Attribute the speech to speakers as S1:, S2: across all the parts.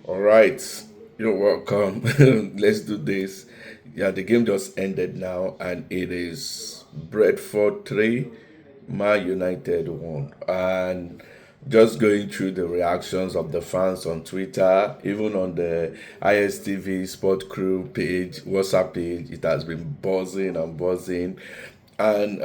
S1: All right, you're welcome. Let's do this. Yeah, the game just ended now, and it is Brentford 3, Man United 1. And just going through the reactions of the fans on Twitter, even on the ISTV Sport Crew page, WhatsApp page, it has been buzzing and buzzing. And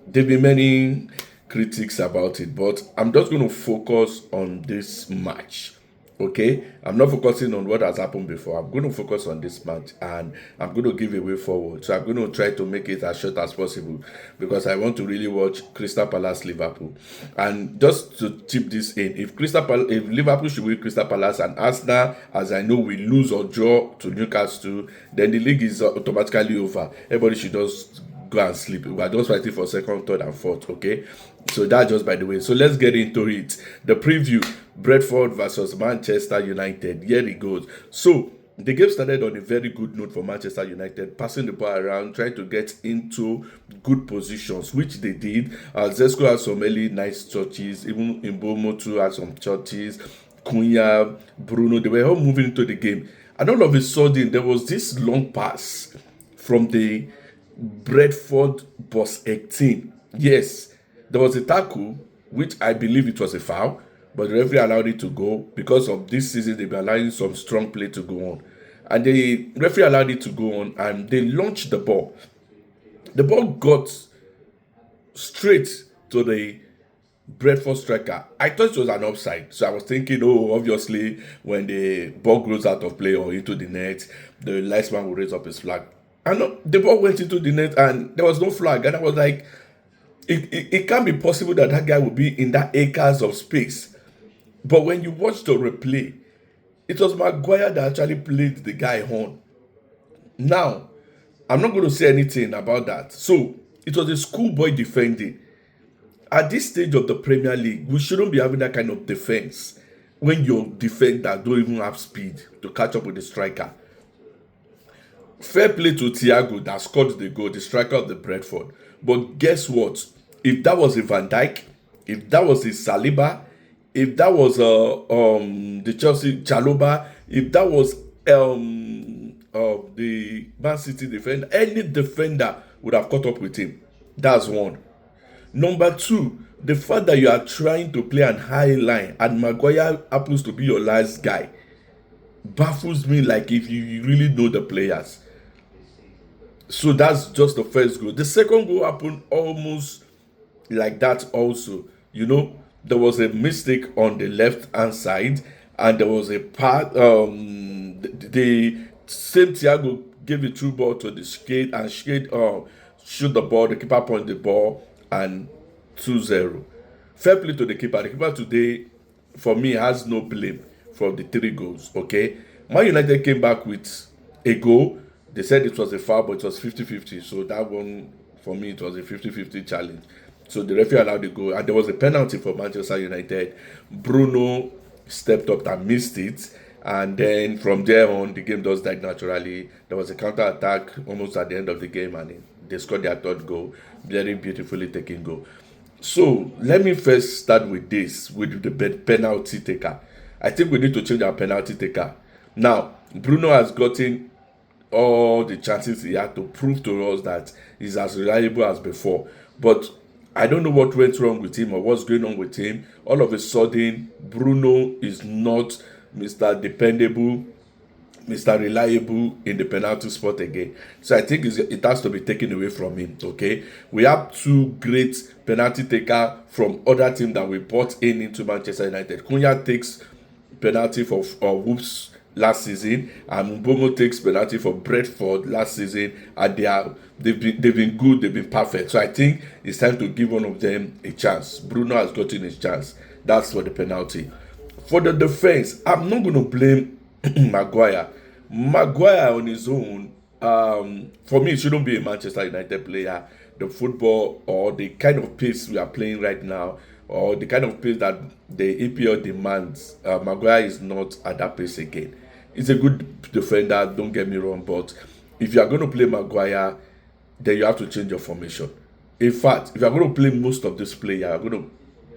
S1: there have been many critics about it, but I'm just going to focus on this match. Okay, I'm not focusing on what has happened before. I'm going to focus on this match, and I'm going to give a way forward. So I'm going to try to make it as short as possible because I want to really watch Crystal Palace Liverpool. And just to tip this in, if Liverpool should win Crystal Palace and Arsenal, as I know, we lose or draw to Newcastle, then the league is automatically over. Everybody should just go and sleep. We are just fighting for second, third, and fourth. Okay, so that just by the way. So let's get into it. The preview: Brentford versus Manchester United. Here it goes. So the game started on a very good note for Manchester United, passing the ball around, trying to get into good positions, which they did. Zesco had some really nice touches. Even Mbomo too had some touches. Cunha, Bruno, they were all moving into the game. And all of a sudden, there was this long pass from the Brentford boss 18. Yes, there was a tackle, which I believe it was a foul, but the referee allowed it to go because of this season. They've been allowing some strong play to go on. And the referee allowed it to go on and they launched the ball. The ball got straight to the Brentford striker. I thought it was an offside. So I was thinking, oh, obviously, when the ball goes out of play or into the net, the linesman will raise up his flag. And the ball went into the net and there was no flag. And I was like, it can't be possible that that guy will be in that acres of space. But when you watch the replay, it was Maguire that actually played the guy on. Now, I'm not going to say anything about that. So, it was a schoolboy defending. At this stage of the Premier League, we shouldn't be having that kind of defense when your defender don't even have speed to catch up with the striker. Fair play to Thiago that scored the goal, the striker of the Brentford. But guess what? If that was a Van Dijk, if that was a Saliba, if that was the Chelsea Chaloba, if that was the Man City defender, any defender would have caught up with him. That's one. Number two, the fact that you are trying to play an high line and Maguire happens to be your last guy baffles me like if you really know the players. So that's just the first goal. The second goal happened almost like that also. There was a mistake on the left hand side, and there was a part. The same Thiago gave a true ball to the Shade, and Shade shoot the ball. The keeper point the ball, and 2-0. Fair play to the keeper. The keeper today, for me, has no blame for the three goals. Okay, Man United came back with a goal. They said it was a foul, but it was 50-50. So that one, for me, it was a 50-50 challenge. So the referee allowed the goal, and there was a penalty for Manchester United. Bruno stepped up and missed it, and then from there on, the game just died naturally. There was a counter attack almost at the end of the game, and they scored their third goal. Very beautifully taken goal. So let me first start with this, with the penalty taker. I think we need to change our penalty taker. Now, Bruno has gotten all the chances he had to prove to us that he's as reliable as before. But I don't know what went wrong with him or what's going on with him. All of a sudden, Bruno is not Mr. Dependable, Mr. Reliable in the penalty spot again. So I think it has to be taken away from him. Okay, we have two great penalty taker from other teams that we brought into Manchester United. Cunha takes penalty for Wolves last season, and Mbomo takes penalty for Brentford last season, and they've been good, they've been perfect. So I think it's time to give one of them a chance. Bruno has gotten his chance. That's for the penalty. For the defense, I'm not going to blame Maguire. Maguire on his own, for me, it shouldn't be a Manchester United player. The football or the kind of pace we are playing right now, or the kind of pace that the EPL demands, Maguire is not at that pace again. He's a good defender, don't get me wrong, but if you are going to play Maguire, then you have to change your formation. In fact, if you are going to play most of this player,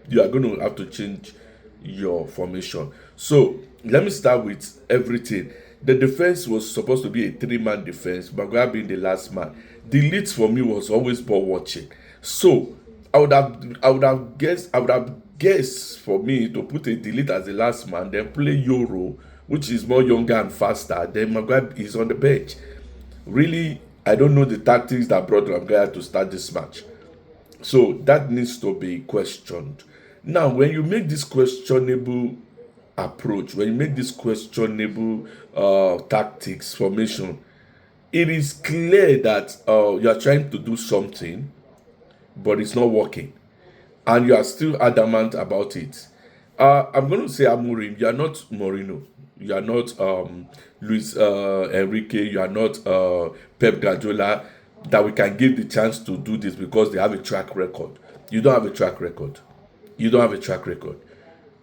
S1: you are going to have to change your formation. So Let me start with everything. The defense was supposed to be a three-man defense, Maguire being the last man. The lead for me was always ball watching. So I would have guessed for me to put a delete as the last man, then play Euro, which is more younger and faster. Then Maguire is on the bench. Really, I don't know the tactics that brought Maguire to start this match. So that needs to be questioned. Now, when you make this questionable approach, when you make this questionable tactics formation, it is clear that you are trying to do something, but it's not working, and you are still adamant about it. I'm going to say Amorim, you are not Mourinho. You are not Luis Enrique. You are not Pep Guardiola that we can give the chance to do this because they have a track record. You don't have a track record. You don't have a track record.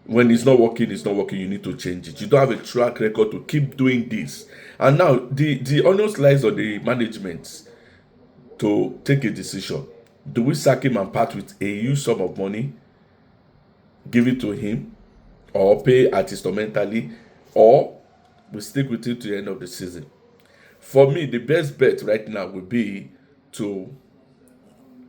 S1: When it's not working, it's not working. You need to change it. You don't have a track record to keep doing this. And now the onus lies on the management to take a decision. Do we sack him and part with a huge sum of money, give it to him, or pay instrumentally, or we stick with it to the end of the season? For me, the best bet right now would be to,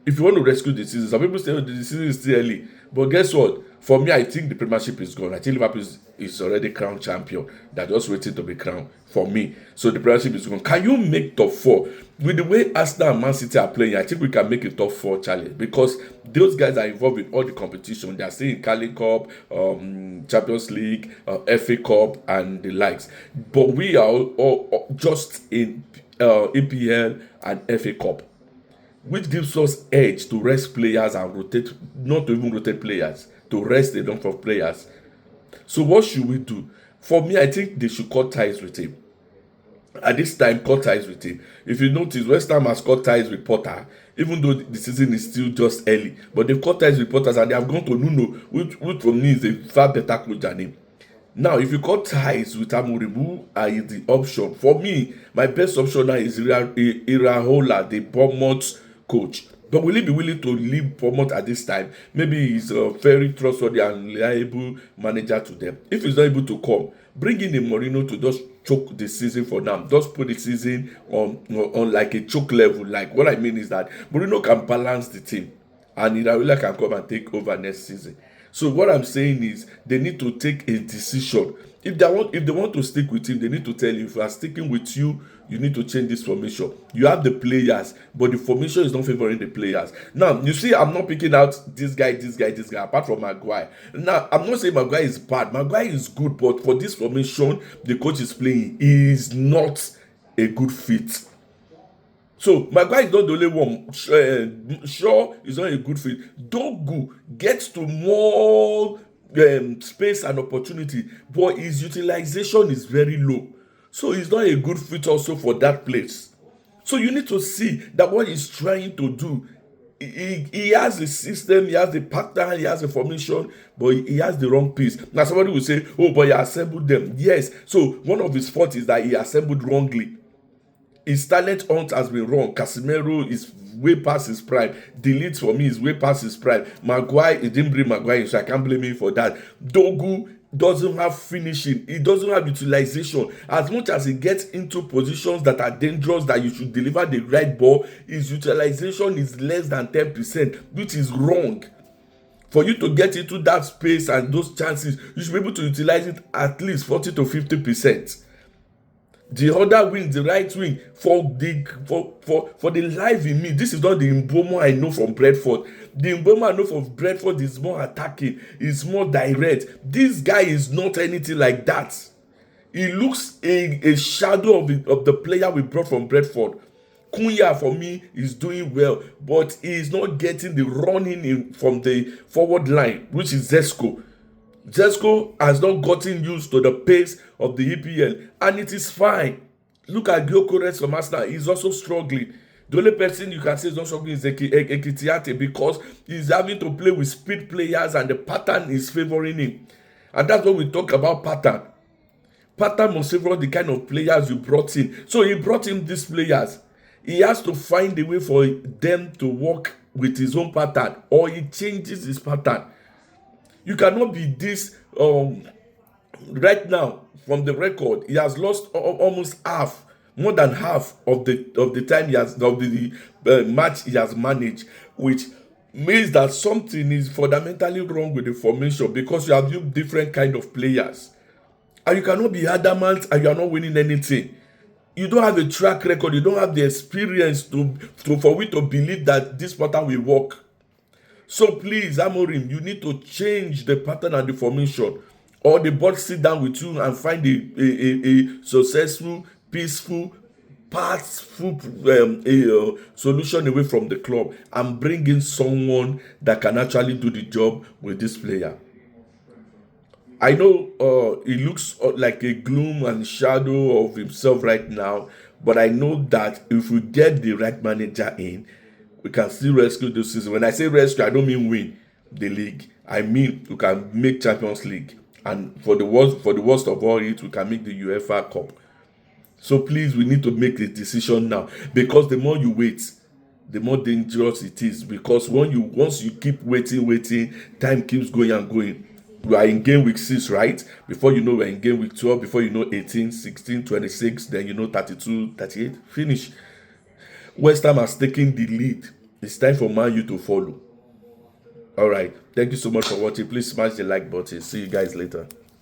S1: if you want to rescue the season, some people say oh, the season is still early. But guess what? For me, I think the Premiership is gone. I think Liverpool is already crowned champion. They're just waiting to be crowned for me. So the Premiership is gone. Can you make top four? With the way Arsenal and Man City are playing, I think we can make a top four challenge because those guys are involved in all the competition. They are still in Carling Cup, Champions League, FA Cup, and the likes. But we are all just in EPL and FA Cup, which gives us edge to rest players and rotate, not to even rotate players, to rest a number of players. So what should we do? For me, I think they should cut ties with him. At this time, cut ties with him. If you notice, West Ham has cut ties with Potter, even though the season is still just early. But they've cut ties with Potter and they have gone to Nuno, which for me is a far better coach than him. Now, if you cut ties with Amorim, who is the option? For me, my best option now is Iraola, the Bournemouth coach. But will he be willing to leave Bournemouth at this time? Maybe he's a very trustworthy and reliable manager to them. If he's not able to come, bring in a Mourinho to just choke the season for now. Just put the season on like a choke level. Like what I mean is that Mourinho can balance the team, and Iraola can come and take over next season. So what I'm saying is they need to take a decision. If they want to stick with him, they need to tell you, if we are sticking with you, you need to change this formation. You have the players, but the formation is not favoring the players. Now, you see, I'm not picking out this guy, apart from Maguire. Now, I'm not saying Maguire is bad. Maguire is good, but for this formation the coach is playing, he is not a good fit. So Maguire is not the only one. Shaw is not a good fit. Dogu gets to more space and opportunity, but his utilization is very low. So he's not a good fit also for that place. So you need to see that what he's trying to do, he has the system, he has the pattern, he has the formation, but he has the wrong piece. Now somebody will say, oh, but he assembled them. Yes. So one of his faults is that he assembled wrongly. His talent hunt has been wrong. Casemiro is way past his prime. Delete for me is way past his prime. Maguire, he didn't bring Maguire in, so I can't blame him for that. Dogu doesn't have finishing. He doesn't have utilization. As much as he gets into positions that are dangerous, that you should deliver the right ball, his utilization is less than 10%, which is wrong. For you to get into that space and those chances, you should be able to utilize it at least 40 to 50%. The other wing, the right wing, for the life in me, this is not the Mbomo I know from Brentford. The Mbomo I know from Brentford is more attacking, is more direct. This guy is not anything like that. He looks a shadow of the player we brought from Brentford. Kunya for me is doing well, but he is not getting the running in from the forward line, which is Zesco. Zesco has not gotten used to the pace of the EPL, and it is fine. Look at Gyökeres from Arsenal. He's also struggling. The only person you can say is not struggling is Ekitiate, because he's having to play with speed players and the pattern is favoring him. And that's what we talk about, pattern. Pattern must favor the kind of players you brought in. So he brought in these players. He has to find a way for them to work with his own pattern, or he changes his pattern. You cannot be this Right now, from the record, he has lost almost half, more than half of the time he has of the match he has managed, which means that something is fundamentally wrong with the formation because you have used different kind of players, and you cannot be adamant and you are not winning anything. You don't have a track record, you don't have the experience to for we to believe that this pattern will work. So please, Amorim, you need to change the pattern and the formation, or the board sit down with you and find a successful, peaceful, pathful solution away from the club and bring in someone that can actually do the job with this player. I know he looks like a gloom and shadow of himself right now, but I know that if we get the right manager in, we can still rescue this season. When I say rescue, I don't mean win the league. I mean we can make Champions League, and for the worst of all it, we can make the UEFA Cup. So please, we need to make a decision now, because the more you wait, the more dangerous it is. Because once you keep waiting, time keeps going and going. We are in game week 6, right? Before you know, we're in game week 12. Before you know, 18, 16, 26. Then you know, 32, 38. Finish. West Ham has taken the lead. It's time for Man U to follow. All right. Thank you so much for watching. Please smash the like button. See you guys later.